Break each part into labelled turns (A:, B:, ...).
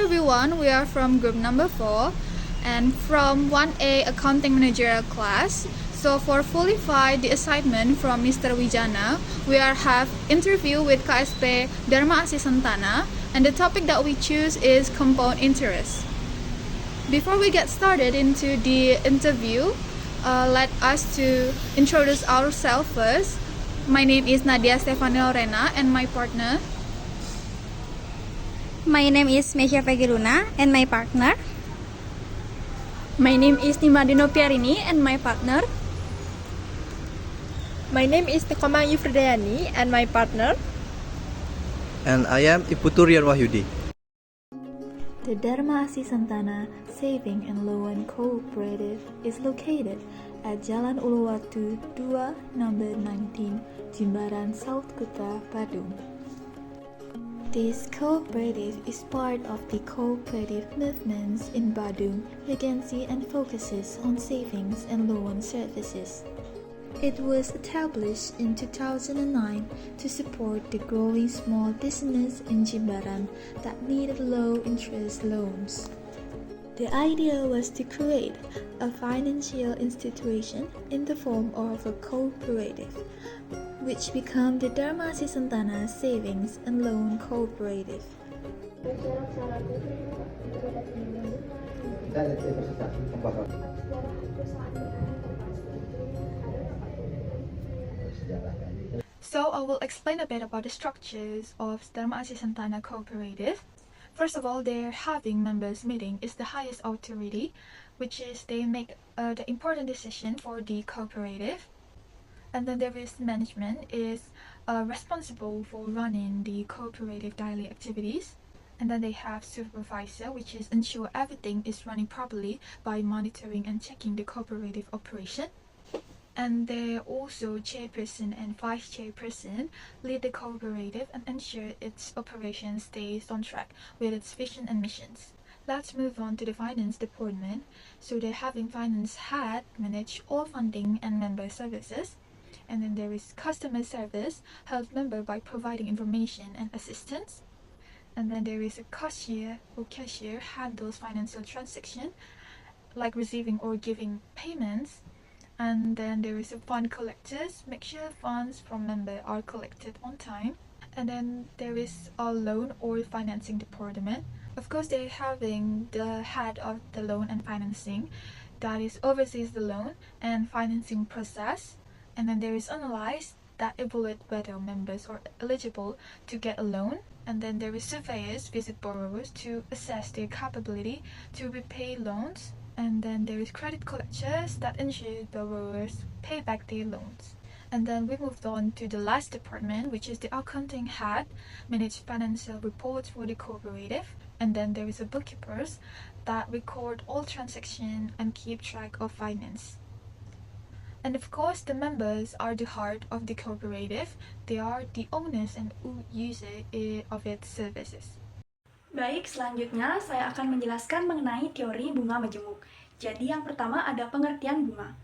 A: everyone, we are from group number 4 and from 1A accounting managerial class. So for fully the assignment from Mr. Wijana, we are have interview with KSP Dharma Asih Santana, and the topic that we choose is compound interest. Before we get started into the interview, let us to introduce ourselves first. My name is Nadia Stefani Lorena and my partner.
B: My name is Mesha Fegiruna and my partner.
C: My name is Nimadino Piarini and my partner.
D: My name is Tekoma Yufridayani and my partner.
E: And I am Iputurian Wahyudi.
F: The Dharma Asih Santana Saving and Loan Cooperative is located at Jalan Uluwatu 2, number 19, Jimbaran, South Kuta, Badung. This cooperative is part of the cooperative movements in Badung Regency and focuses on savings and loan services. It was established in 2009 to support the growing small business in Jimbaran that needed low-interest loans. The idea was to create a financial institution in the form of a cooperative, which became the Dharma Asih Santana Savings and Loan Cooperative.
A: So I will explain a bit about the structures of Dharma Asih Santana Cooperative. First of all, their having members meeting is the highest authority, which is they make the important decision for the cooperative. And then there is management is responsible for running the cooperative daily activities. And then they have supervisor, which is ensure everything is running properly by monitoring and checking the cooperative operation. And they also chairperson and vice chairperson lead the cooperative and ensure its operation stays on track with its vision and missions. Let's move on to the finance department. So they're having finance head manage all funding and member services. And then there is customer service, help member by providing information and assistance. And then there is a cashier or cashier handles financial transaction like receiving or giving payments. And then there is a fund collectors, make sure funds from member are collected on time. And then there is a loan or financing department. Of course, they're having the head of the loan and financing that is oversees the loan and financing process. And then there is analyze that evaluate whether members are eligible to get a loan. And then there is surveyors visit borrowers to assess their capability to repay loans. And then there is credit collectors that ensure borrowers pay back their loans. And then we moved on to the last department, which is the accounting head, manage financial reports for the cooperative. And then there is a bookkeepers that record all transactions and keep track of finance. And of course, the members are the heart of the cooperative. They are the owners and user of its services.
C: Baik, selanjutnya saya akan menjelaskan mengenai teori bunga majemuk. Jadi yang pertama ada pengertian bunga.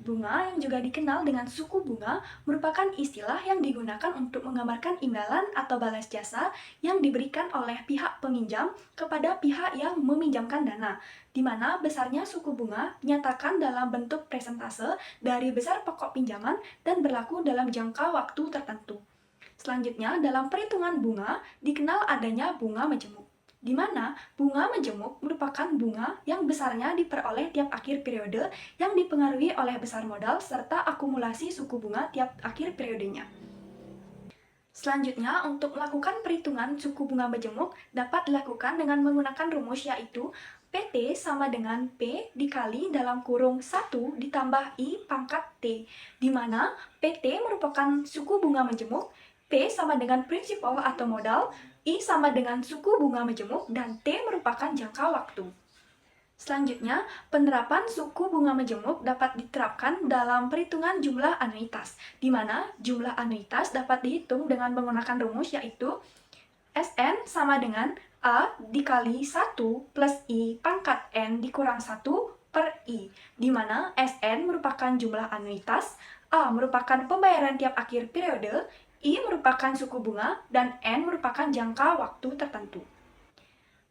C: Bunga yang juga dikenal dengan suku bunga merupakan istilah yang digunakan untuk menggambarkan imbalan atau balas jasa yang diberikan oleh pihak peminjam kepada pihak yang meminjamkan dana, di mana besarnya suku bunga dinyatakan dalam bentuk presentase dari besar pokok pinjaman dan berlaku dalam jangka waktu tertentu. Selanjutnya, dalam perhitungan bunga dikenal adanya bunga majemuk, di mana bunga majemuk merupakan bunga yang besarnya diperoleh tiap akhir periode yang dipengaruhi oleh besar modal serta akumulasi suku bunga tiap akhir periodenya. Selanjutnya, untuk melakukan perhitungan suku bunga majemuk dapat dilakukan dengan menggunakan rumus yaitu PT sama dengan P dikali dalam kurung 1 ditambah I pangkat T, di mana PT merupakan suku bunga majemuk, P sama dengan prinsipal atau modal, I sama dengan suku bunga majemuk, dan T merupakan jangka waktu. Selanjutnya, penerapan suku bunga majemuk dapat diterapkan dalam perhitungan jumlah anuitas, di mana jumlah anuitas dapat dihitung dengan menggunakan rumus yaitu SN sama dengan A dikali 1 plus I pangkat N dikurang 1 per I, di mana SN merupakan jumlah anuitas, A merupakan pembayaran tiap akhir periode, I merupakan suku bunga, dan N merupakan jangka waktu tertentu.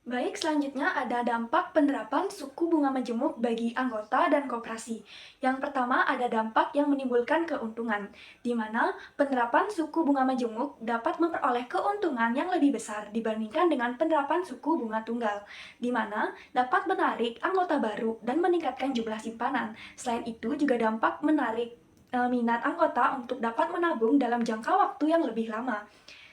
C: Baik, selanjutnya ada dampak penerapan suku bunga majemuk bagi anggota dan koperasi. Yang pertama ada dampak yang menimbulkan keuntungan, di mana penerapan suku bunga majemuk dapat memperoleh keuntungan yang lebih besar dibandingkan dengan penerapan suku bunga tunggal, di mana dapat menarik anggota baru dan meningkatkan jumlah simpanan. Selain itu juga dampak menarik minat anggota untuk dapat menabung dalam jangka waktu yang lebih lama.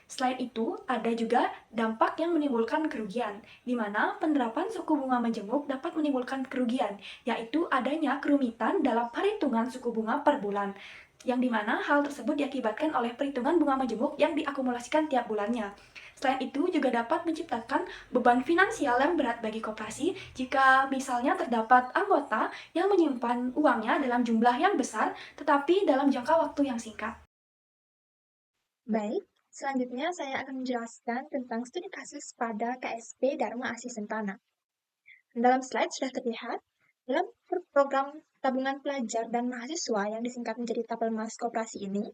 C: Selain itu, ada juga dampak yang menimbulkan kerugian, di mana penerapan suku bunga majemuk dapat menimbulkan kerugian, yaitu adanya kerumitan dalam perhitungan suku bunga per bulan, yang dimana hal tersebut diakibatkan oleh perhitungan bunga majemuk yang diakumulasikan tiap bulannya. Selain itu, juga dapat menciptakan beban finansial yang berat bagi koperasi jika misalnya terdapat anggota yang menyimpan uangnya dalam jumlah yang besar, tetapi dalam jangka waktu yang singkat.
D: Baik, selanjutnya saya akan menjelaskan tentang studi kasus pada KSP Dharma Asih Sentana. Dalam slide sudah terlihat, dalam program tabungan pelajar dan mahasiswa yang disingkat menjadi Tapelmas Koperasi ini,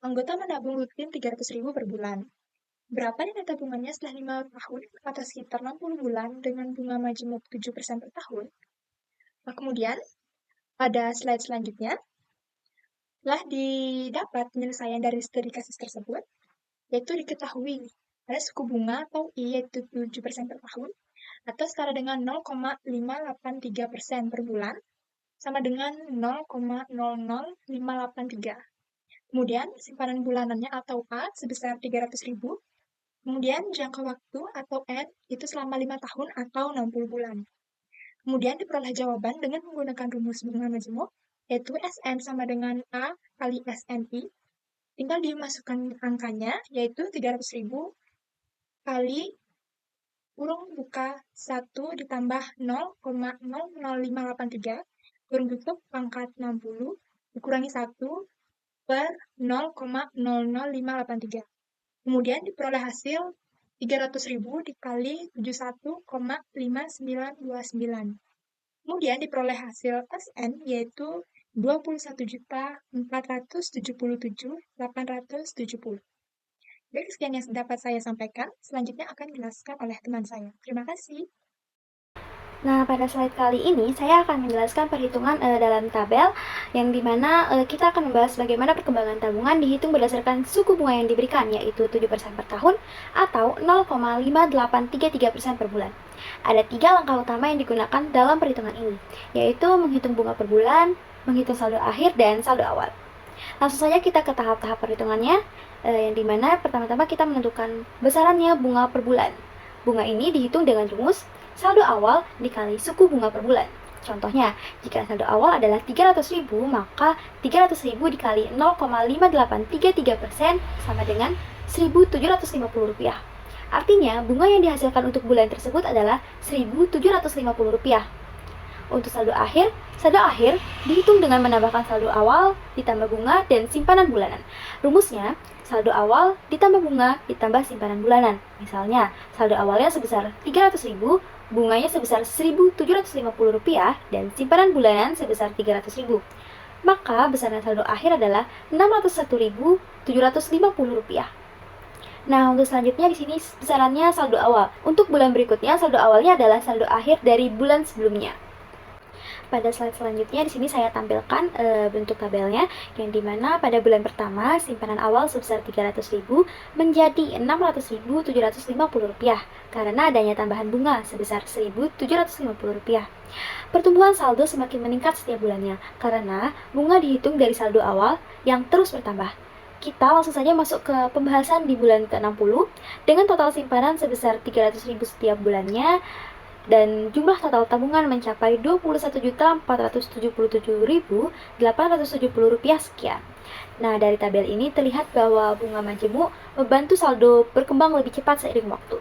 D: anggota menabung rutin 300.000 per bulan. Berapa nilai tabungannya setelah 5 tahun atau sekitar 60 bulan dengan bunga majemuk 7% per tahun? Nah, kemudian, pada slide selanjutnya, telah didapat penyelesaian dari studi kasus tersebut, yaitu diketahui ada suku bunga atau I yaitu 7% per tahun, atau setara dengan 0,583% per bulan, sama dengan 0,00583. Kemudian, simpanan bulanannya atau A sebesar 300.000, kemudian jangka waktu atau N itu selama 5 tahun atau 60 bulan. Kemudian diperoleh jawaban dengan menggunakan rumus bunga majemuk, yaitu SN sama dengan A kali SNI. Tinggal dimasukkan angkanya, yaitu 300.000 kali kurung buka 1 ditambah 0,00583, kurung tutup pangkat 60, dikurangi 1 per 0,00583. Kemudian diperoleh hasil 300.000 dikali 71,5929. Kemudian diperoleh hasil SN, yaitu 21.477.870. Baik, sekian yang dapat saya sampaikan. Selanjutnya akan dijelaskan oleh teman saya. Terima kasih.
B: Nah, pada slide kali ini saya akan menjelaskan perhitungan dalam tabel yang dimana kita akan membahas bagaimana perkembangan tabungan dihitung berdasarkan suku bunga yang diberikan, yaitu 7% per tahun atau 0,5833% per bulan. Ada 3 langkah utama yang digunakan dalam perhitungan ini, yaitu menghitung bunga per bulan, menghitung saldo akhir, dan saldo awal. Langsung saja kita ke tahap-tahap perhitungannya, yang dimana pertama-tama kita menentukan besarannya bunga per bulan. Bunga ini dihitung dengan rumus saldo awal dikali suku bunga per bulan. Contohnya, jika saldo awal adalah 300.000, maka 300.000 dikali 0,5833% sama dengan Rp1.750. Artinya, bunga yang dihasilkan untuk bulan tersebut adalah Rp1.750. Untuk saldo akhir dihitung dengan menambahkan saldo awal ditambah bunga dan simpanan bulanan. Rumusnya, saldo awal ditambah bunga ditambah simpanan bulanan. Misalnya, saldo awalnya sebesar 300.000, bunganya sebesar Rp1.750 dan simpanan bulanan sebesar 300.000. Maka besaran saldo akhir adalah Rp601.750. Nah, untuk selanjutnya di sini besarannya saldo awal. Untuk bulan berikutnya, saldo awalnya adalah saldo akhir dari bulan sebelumnya. Pada slide selanjutnya di sini saya tampilkan bentuk tabelnya, yang dimana pada bulan pertama simpanan awal sebesar Rp300.000 menjadi Rp601.750 karena adanya tambahan bunga sebesar Rp1.750. Pertumbuhan saldo semakin meningkat setiap bulannya karena bunga dihitung dari saldo awal yang terus bertambah. Kita langsung saja masuk ke pembahasan di bulan ke-60 dengan total simpanan sebesar Rp300.000 setiap bulannya dan jumlah total tabungan mencapai Rp21.477.870 sekian. Nah, dari tabel ini terlihat bahwa bunga majemuk membantu saldo berkembang lebih cepat seiring waktu.